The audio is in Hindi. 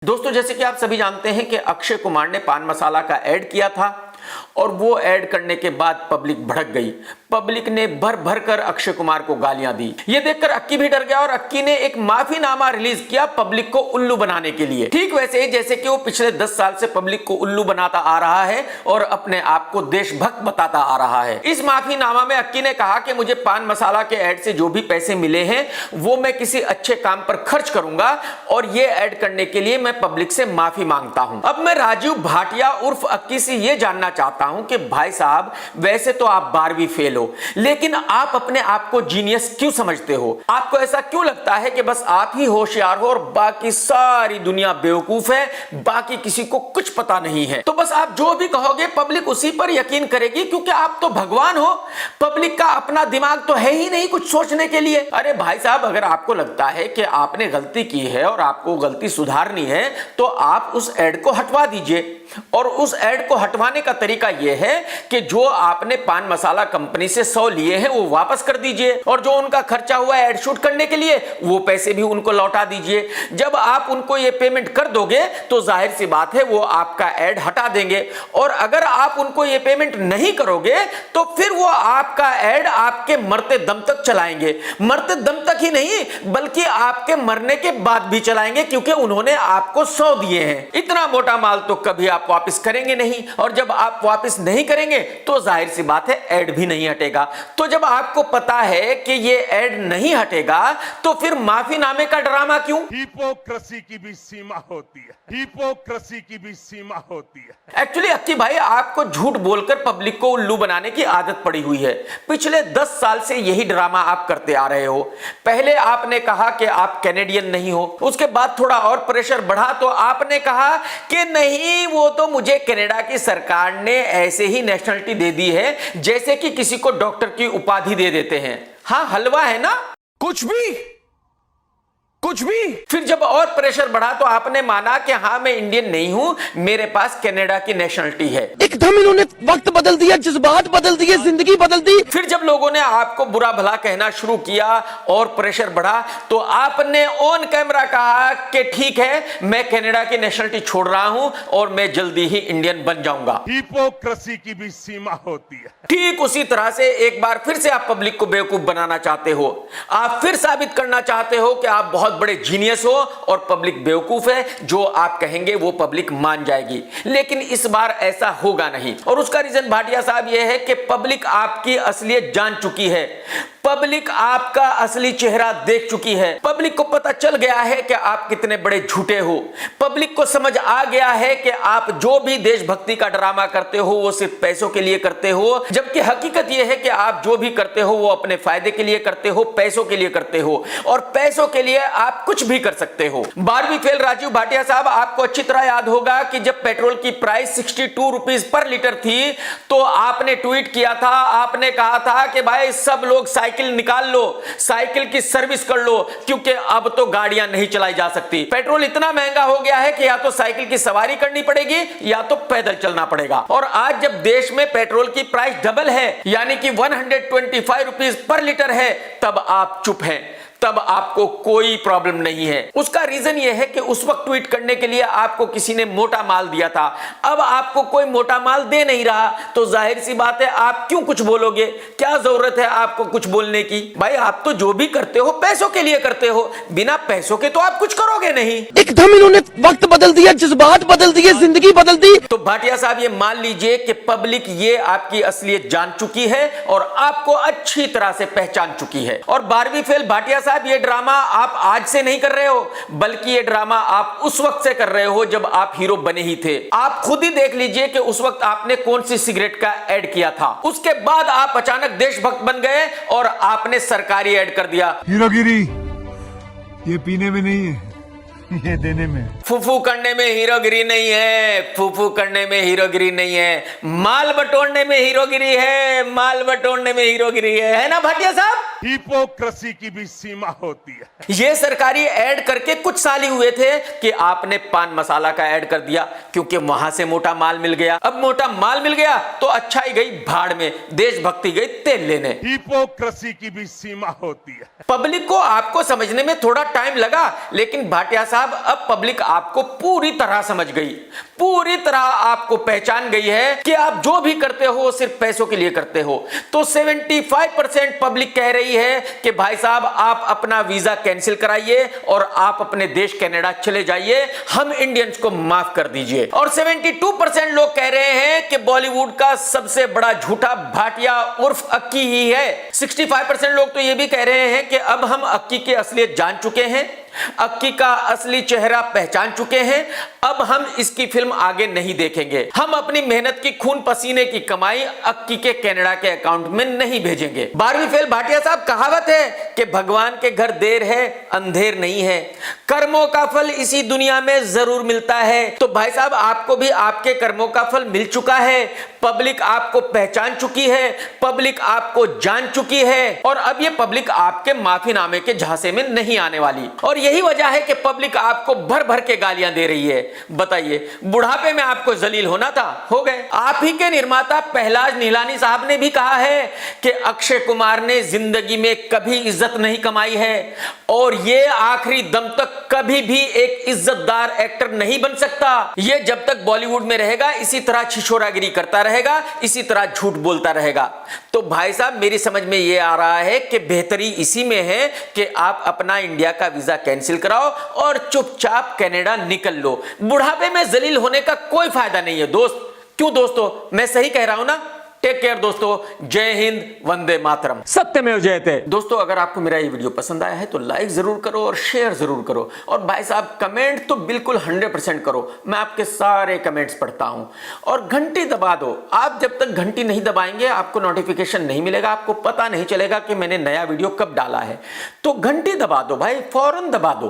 दोस्तों जैसे कि आप सभी जानते हैं कि अक्षय कुमार ने पान मसाला का ऐड किया था और वो ऐड करने के बाद पब्लिक भड़क गई। पब्लिक ने भर भर कर अक्षय कुमार को गालियां दी। ये देखकर अक्की भी डर गया और अक्की ने एक माफीनामा रिलीज किया पब्लिक को उल्लू बनाने के लिए। ठीक वैसे ही जैसे कि वो पिछले 10 साल से पब्लिक को उल्लू बनाता आ रहा है और अपने आप को देशभक्त बताता आ रहा है। इस माफीनामा में अक्की ने कहा कि मुझे पान मसाला के ऐड से जो भी पैसे मिले हैं वो मैं किसी अच्छे काम पर खर्च करूंगा और ये ऐड करने के लिए मैं पब्लिक से माफी मांगता हूं। अब मैं राजीव भाटिया उर्फ अक्की से ये जानना चाहता हूं कि भाई साहब वैसे तो आप 12वीं फेल हो, लेकिन आप अपने आप को जीनियस क्यों समझते हो? आपको ऐसा क्यों लगता है कि बस आप ही होशियार हो और बाकी सारी दुनिया बेवकूफ है, बाकी किसी को कुछ पता नहीं है? तो बस आप जो भी कहोगे पब्लिक उसी पर यकीन करेगी क्योंकि आप तो भगवान हो। पब्लिक का अपना दिमाग तो है ही नहीं कुछ सोचने के लिए। अरे भाई साहब अगर आपको लगता है कि आपने गलती की है और आपको गलती सुधारनी है तो आप उस ऐड को हटवा दीजिए। और उस ऐड को हटवाने का तरीका यह है कि जो आपने पान मसाला कंपनी से 100 लिए हैं वो वापस कर दीजिए और जो उनका खर्चा हुआ है ऐड शूट करने के लिए वो पैसे भी उनको लौटा दीजिए। जब आप उनको ये पेमेंट कर दोगे तो जाहिर सी बात है वो आपका ऐड हटा देंगे और अगर आप उनको ये पेमेंट नहीं करोगे तो फिर वो आपका ऐड आपके मरते दम तक चलाएंगे। मरते दम तक ही नहीं बल्कि आपके मरने के बाद भी चलाएंगे क्योंकि उन्होंने आपको 100 दिए हैं। इतना मोटा माल तो कभी आप वापस करेंगे नहीं और जब आप वापस नहीं करेंगे तो जाहिर सी बात है ऐड भी नहीं हटेगा। तो जब आपको पता है कि ये ऐड नहीं हटेगा तो फिर माफीनामे का ड्रामा क्यों? हिपोक्रेसी की भी सीमा होती है, हिपोक्रेसी की भी सीमा होती है। एक्चुअली अक्की भाई आपको झूठ बोलकर पब्लिक को उल्लू बनाने की आदत पड़ी हुई है। पिछले 10 साल से यही ड्रामा आप करते आ रहे हो। पहले आपने कहा कि आप कैनेडियन नहीं हो, उसके बाद थोड़ा और प्रेशर बढ़ा तो आपने कहा कि नहीं वो तो मुझे कनाडा की सरकार ने ऐसे ही नेशनलिटी दे दी है जैसे कि किसी को डॉक्टर की उपाधि दे देते हैं। हाँ हलवा है ना, कुछ भी। फिर जब और प्रेशर बढ़ा तो आपने माना कि हाँ मैं इंडियन नहीं हूं, मेरे पास कनाडा की नेशनलिटी है। एकदम इन्होंने वक्त बदल दिया, जज्बात बदल दिए, जिंदगी बदल दी। फिर जब लोगों ने आपको बुरा भला कहना शुरू किया और प्रेशर बढ़ा तो आपने ऑन कैमरा कहा कि ठीक है मैं कनाडा की नेशनलिटी छोड़ रहा हूं और मैं जल्दी ही इंडियन बन जाऊंगा। हिपोक्रेसी की भी सीमा होती है। ठीक उसी तरह से एक बार फिर से आप पब्लिक को बेवकूफ बनाना चाहते हो। आप फिर साबित करना चाहते हो कि आप बहुत बड़े जीनियस हो और पब्लिक बेवकूफ है, जो आप कहेंगे वो पब्लिक मान जाएगी। लेकिन इस बार ऐसा होगा नहीं और उसका रीजन भाटिया साहब यह है कि पब्लिक आपकी असलियत जान चुकी है। पब्लिक आपका असली चेहरा देख चुकी है। पब्लिक को पता चल गया है कि आप कितने बड़े झूठे हो। पब्लिक को समझ आ गया है कि आप जो भी देशभक्ति का ड्रामा करते हो वो सिर्फ पैसों के लिए करते हो, जबकि हकीकत यह है कि आप जो भी करते हो वो अपने फायदे के लिए करते हो, पैसों के लिए करते हो और पैसों के लिए आप कुछ भी कर सकते हो। 12वीं फेल राजीव भाटिया साहब आपको अच्छी तरह याद होगा कि जब पेट्रोल की प्राइस 62 रुपीज पर लीटर थी तो आपने ट्वीट किया था, आपने कहा था कि भाई सब लोग साइकिल निकाल लो, साइकिल की सर्विस कर लो क्योंकि अब तो गाड़ियां नहीं चलाई जा सकती। पेट्रोल इतना महंगा हो गया है कि या तो साइकिल की सवारी करनी पड़ेगी या तो पैदल चलना पड़ेगा। और आज जब देश में पेट्रोल की प्राइस डबल है यानी कि 125 रुपीज पर लीटर है तब आप चुप हैं, तब आपको कोई प्रॉब्लम नहीं है। उसका रीजन यह है कि उस वक्त ट्वीट करने के लिए आपको किसी ने मोटा माल दिया था। अब आपको कोई मोटा माल दे नहीं रहा तो जाहिर सी बात है आप क्यों कुछ बोलोगे? क्या जरूरत है आपको कुछ बोलने की? भाई आप तो जो भी करते हो पैसों के लिए करते हो, बिना पैसों के तो आप कुछ करोगे नहीं। एकदम इन्होंने वक्त बदल दिया, जज्बात बदल दिए, जिंदगी बदल दी। तो भाटिया साहब ये मान लीजिए कि पब्लिक ये आपकी असलियत जान चुकी है और आपको अच्छी तरह से पहचान चुकी है। और 12वीं फेल भाटिया साहब ये ड्रामा आप आज से नहीं कर रहे हो बल्कि ये ड्रामा आप उस वक्त से कर रहे हो जब आप हीरो बने ही थे। आप खुद ही देख लीजिए कि उस वक्त आपने कौन सी सिगरेट का ऐड किया था। उसके बाद आप अचानक देशभक्त बन गए और आपने सरकारी ऐड कर दिया। हीरोगिरी ये पीने में नहीं है, ये देने में। फूफू करने में हीरोगिरी नहीं है, फूफू करने में हीरोगिरी नहीं है, माल बटोरने में हीरोगिरी है, माल बटोरने में हीरोगिरी है ना भाटिया साहब? हिपोक्रेसी की भी सीमा होती है। ये सरकारी ऐड करके कुछ साल ही हुए थे कि आपने पान मसाला का ऐड कर दिया क्योंकि वहां से मोटा माल मिल गया। अब मोटा माल मिल गया तो अच्छाई गई भाड़ में, देशभक्ति गई तेल लेने। हिपोक्रेसी की भी सीमा होती है। पब्लिक को आपको समझने में थोड़ा टाइम लगा लेकिन भाटिया साहब अब पब्लिक आपको पूरी तरह समझ गई, पूरी तरह आपको पहचान गई है कि आप जो भी करते हो सिर्फ पैसों के लिए करते हो। तो 75% पब्लिक कह रही है कि भाई साहब आप अपना वीजा कैंसिल कराइए और आप अपने देश कनाडा चले जाइए, हम इंडियंस को माफ कर दीजिए। और 72% लोग कह रहे हैं कि बॉलीवुड का सबसे बड़ा झूठा भाटिया उर्फ अक्की ही है। 65% लोग तो यह भी कह रहे हैं कि अब हम अक्की की असलियत जान चुके हैं, अक्की का असली चेहरा पहचान चुके हैं, अब हम इसकी फिल्म आगे नहीं देखेंगे, हम अपनी मेहनत की खून पसीने की कमाई अक्की के कनाडा के अकाउंट में नहीं भेजेंगे। 12वीं फेल भाटिया साहब, कहावत है कि भगवान के घर देर है अंधेर नहीं है, कर्मों का फल इसी दुनिया में जरूर मिलता है। तो भाई साहब आपको भी आपके कर्मों का फल मिल चुका है, पब्लिक आपको पहचान चुकी है, पब्लिक आपको जान चुकी है और अब ये पब्लिक आपके माफीनामे के झांसे में नहीं आने वाली। और यही वजह है कि पब्लिक आपको भर भर के गालियां दे रही है। बताइए, बुढ़ापे में आपको जलील होना था, हो गए। आप ही के निर्माता पहलाज नीलानी साहब ने भी कहा है कि अक्षय कुमार ने जिंदगी में कभी इज्जत नहीं कमाई है और ये आखिरी दम तक कभी भी एक इज्जतदार एक्टर नहीं बन सकता। ये जब तक बॉलीवुड में रहेगा इसी तरह छिछोरागिरी करता रहेगा, इसी तरह झूठ बोलता रहेगा। तो भाई साहब मेरी समझ में ये आ रहा है कि बेहतरी इसी में है कि आप अपना इंडिया का वीजा कैंसिल कराओ और चुपचाप कनाडा निकल लो। बुढ़ापे में जलील होने का कोई फायदा नहीं है दोस्त। क्यों दोस्तों, मैं सही कह रहा हूं ना? टेक केयर दोस्तों, जय हिंद, वंदे मातरम, सत्यमेव जयते। दोस्तों अगर आपको मेरा ये वीडियो पसंद आया है तो लाइक जरूर करो और शेयर जरूर करो और भाई साहब कमेंट तो बिल्कुल 100% करो, मैं आपके सारे कमेंट्स पढ़ता हूं। और घंटी दबा दो, आप जब तक घंटी नहीं दबाएंगे आपको नोटिफिकेशन नहीं मिलेगा, आपको पता नहीं चलेगा कि मैंने नया वीडियो कब डाला है। तो घंटी दबा दो भाई, फौरन दबा दो।